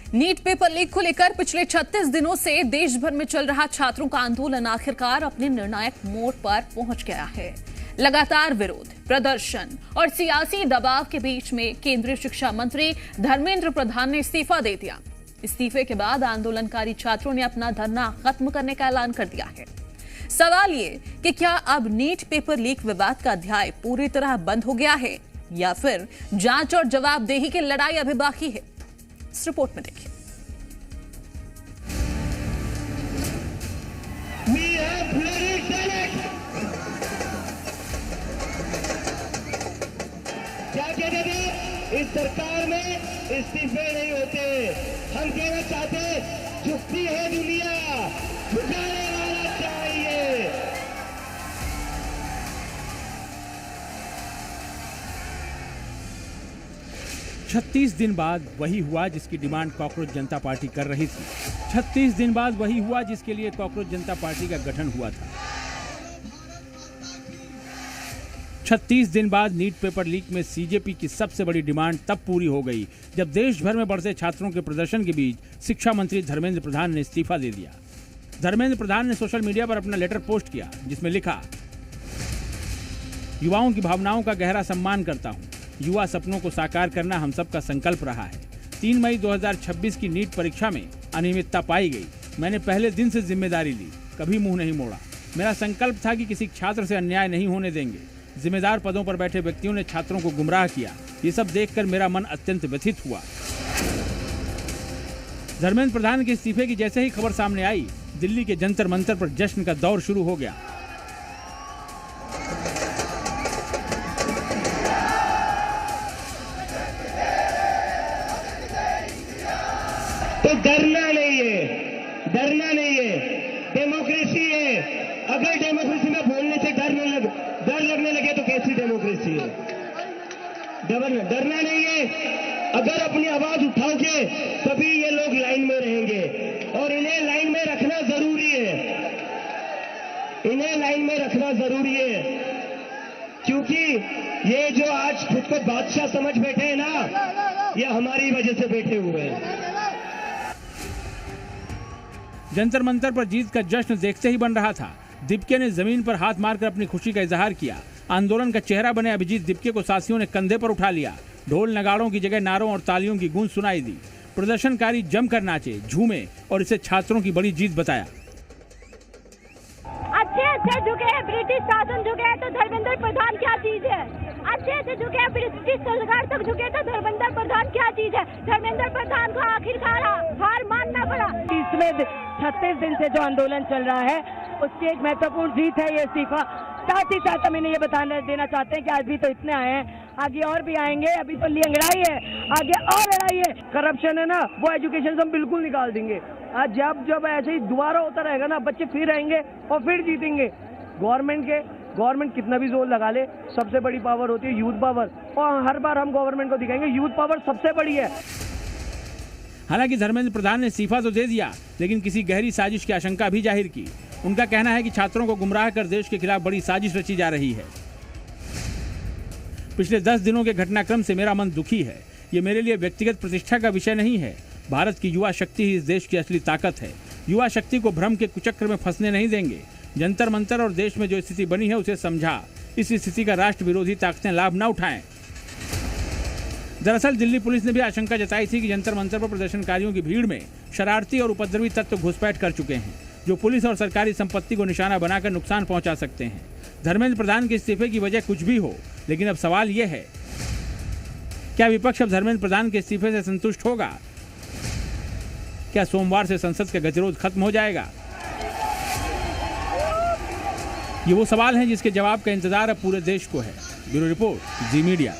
NEET paper leak को लेकर पिछले 36 दिनों से देश भर में चल रहा छात्रों का आंदोलन आखिरकार अपने निर्णायक मोड़ पर पहुंच गया है। लगातार विरोध, प्रदर्शन और सियासी दबाव के बीच में केंद्रीय शिक्षा मंत्री धर्मेंद्र प्रधान ने इस्तीफा दे दिया। इस्तीफे के बाद आंदोलनकारी छात्रों ने अपना धरना खत्म करने का ऐलान कर दिया है। सवाल ये कि क्या अब नीट पेपर लीक विवाद का अध्याय पूरी तरह बंद हो गया है या फिर जांच और जवाबदेही की लड़ाई अभी बाकी है? इस रिपोर्ट में देखिए। क्या कहते थे, इस सरकार में इस्तीफे नहीं होते। हम कहना चाहते झुकती है दुनिया, झुकाने वाला चाहिए। 36 दिन बाद वही हुआ जिसकी डिमांड कॉकरोच जनता पार्टी कर रही थी। 36 दिन बाद वही हुआ जिसके लिए कॉकरोच जनता पार्टी का गठन हुआ था। 36 दिन बाद नीट पेपर लीक में सीजेपी की सबसे बड़ी डिमांड तब पूरी हो गई जब देश भर में बढ़ते छात्रों के प्रदर्शन के बीच शिक्षा मंत्री धर्मेंद्र प्रधान ने इस्तीफा दे दिया। धर्मेंद्र प्रधान ने सोशल मीडिया पर अपना लेटर पोस्ट किया जिसमें लिखा, युवाओं की भावनाओं का गहरा सम्मान करता हूं। युवा सपनों को साकार करना हम सबका संकल्प रहा है। 3 मई 2026 की नीट परीक्षा में अनियमितता पाई गई। मैंने पहले दिन से जिम्मेदारी ली, कभी मुंह नहीं मोड़ा। मेरा संकल्प था कि किसी छात्र से अन्याय नहीं होने देंगे। जिम्मेदार पदों पर बैठे व्यक्तियों ने छात्रों को गुमराह किया। ये सब देखकर मेरा मन अत्यंत व्यथित हुआ। धर्मेंद्र प्रधान के इस्तीफे की जैसे ही खबर सामने आई, दिल्ली के जंतर मंतर पर जश्न का दौर शुरू हो गया। तो डरना नहीं है, डरना नहीं है। डेमोक्रेसी है। अगर डेमोक्रेसी में बोलने से डर लगने लगे तो कैसी डेमोक्रेसी है? डरना नहीं है। अगर अपनी आवाज उठाओगे तभी ये लोग लाइन में रहेंगे और इन्हें लाइन में रखना जरूरी है। इन्हें लाइन में रखना जरूरी है क्योंकि ये जो आज खुद को बादशाह समझ बैठे हैं ना, ये हमारी वजह से बैठे हुए हैं। जंतर मंतर पर जीत का जश्न देखते ही बन रहा था। दीपके ने जमीन पर हाथ मारकर अपनी खुशी का इजहार किया। आंदोलन का चेहरा बने अभिजीत दीपके को साथियों ने कंधे पर उठा लिया। ढोल नगाड़ों की जगह नारों और तालियों की गूंज सुनाई दी। प्रदर्शनकारी जमकर नाचे, झूमे और इसे छात्रों की बड़ी जीत बताया। अच्छे झुके हैं, ब्रिटिश शासन झुके हैं तो धर्मेंद्र प्रधान क्या चीज है? अच्छे झुके हैं, ब्रिटिश सरकार तक झुके तो धर्मेंद्र प्रधान क्या चीज है? धर्मेंद्र प्रधान को आखिरकार हार मानना पड़ा। इसमें 36 दिन से जो आंदोलन चल रहा है उसकी एक महत्वपूर्ण जीत है ये इस्तीफा। साथ ही साथ हम इन्हें ये देना चाहते हैं कि आज भी तो इतने आए हैं, आगे और भी आएंगे। अभी तो लड़ाई है, आगे और लड़ाई है। करप्शन है ना, वो एजुकेशन से हम बिल्कुल निकाल देंगे। आज जब ऐसे ही दोबारा होता रहेगा ना, बच्चे फिर आएंगे और फिर जीतेंगे। गवर्नमेंट कितना भी जोर लगा ले, सबसे बड़ी पावर होती है यूथ पावर, और हर बार हम गवर्नमेंट को दिखाएंगे यूथ पावर सबसे बड़ी है। हालांकि धर्मेंद्र प्रधान ने इस्तीफा तो दे दिया, लेकिन किसी गहरी साजिश की आशंका भी जाहिर की। उनका कहना है कि छात्रों को गुमराह कर देश के खिलाफ बड़ी साजिश रची जा रही है। पिछले 10 दिनों के घटनाक्रम से मेरा मन दुखी है। ये मेरे लिए व्यक्तिगत प्रतिष्ठा का विषय नहीं है। भारत की युवा शक्ति ही इस देश की असली ताकत है। युवा शक्ति को भ्रम के कुचक्र में फंसने नहीं देंगे। जंतर मंतर और देश में जो स्थिति बनी है उसे समझा। इस स्थिति का राष्ट्र विरोधी ताकतें लाभ न उठाएं। दरअसल दिल्ली पुलिस ने भी आशंका जताई थी कि जंतर मंतर पर प्रदर्शनकारियों की भीड़ में शरारती और उपद्रवी तत्व घुसपैठ कर चुके हैं, जो पुलिस और सरकारी संपत्ति को निशाना बनाकर नुकसान पहुंचा सकते हैं। धर्मेंद्र प्रधान के इस्तीफे की वजह कुछ भी हो, लेकिन अब सवाल यह है, क्या विपक्ष अब धर्मेंद्र प्रधान के इस्तीफे से संतुष्ट होगा? क्या सोमवार से संसद का गतिरोध खत्म हो जाएगा? ये वो सवाल हैं जिसके जवाब का इंतजार अब पूरे देश को है। ब्यूरो रिपोर्ट, जी मीडिया।